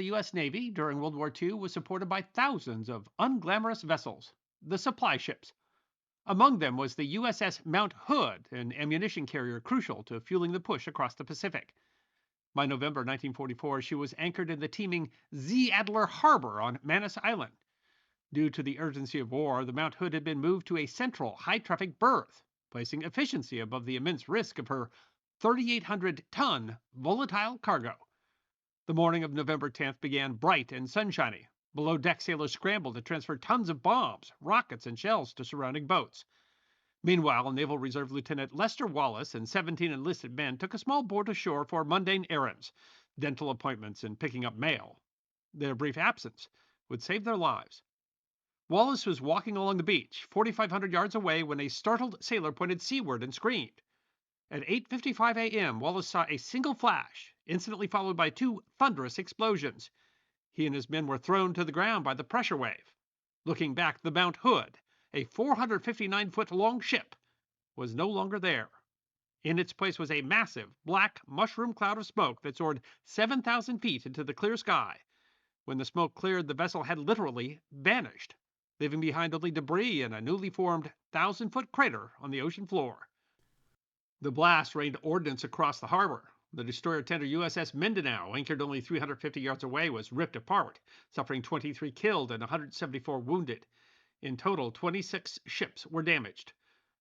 the U.S. Navy during World War II was supported by thousands of unglamorous vessels, the supply ships. Among them was the USS Mount Hood, an ammunition carrier crucial to fueling the push across the Pacific. By November 1944, she was anchored in the teeming Z. Adler Harbor on Manus Island. Due to the urgency of war, the Mount Hood had been moved to a central, high traffic berth, placing efficiency above the immense risk of her 3,800-ton volatile cargo. The morning of November 10th began bright and sunshiny. Below deck, sailors scrambled to transfer tons of bombs, rockets, and shells to surrounding boats. Meanwhile, Naval Reserve Lieutenant Lester Wallace and 17 enlisted men took a small boat ashore for mundane errands, dental appointments, and picking up mail. Their brief absence would save their lives. Wallace was walking along the beach, 4,500 yards away, when a startled sailor pointed seaward and screamed. At 8:55 a.m., Wallace saw a single flash, instantly followed by two thunderous explosions. He and his men were thrown to the ground by the pressure wave. Looking back, the Mount Hood, a 459-foot-long ship, was no longer there. In its place was a massive, black mushroom cloud of smoke that soared 7,000 feet into the clear sky. When the smoke cleared, the vessel had literally vanished, leaving behind only debris and a newly formed 1,000-foot crater on the ocean floor. The blast rained ordnance across the harbor. The destroyer tender USS Mindanao, anchored only 350 yards away, was ripped apart, suffering 23 killed and 174 wounded. In total, 26 ships were damaged.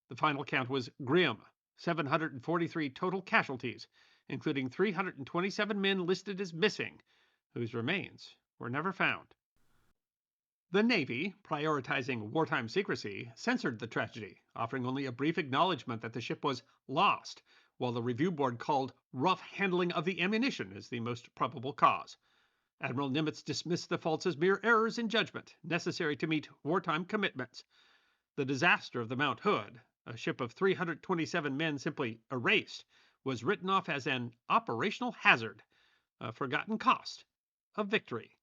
The final count was grim: 743 total casualties, including 327 men listed as missing, whose remains were never found. The Navy, prioritizing wartime secrecy, censored the tragedy, offering only a brief acknowledgement that the ship was lost, while the review board called rough handling of the ammunition as the most probable cause. Admiral Nimitz dismissed the faults as mere errors in judgment, necessary to meet wartime commitments. The disaster of the Mount Hood, a ship of 327 men simply erased, was written off as an operational hazard, a forgotten cost of victory.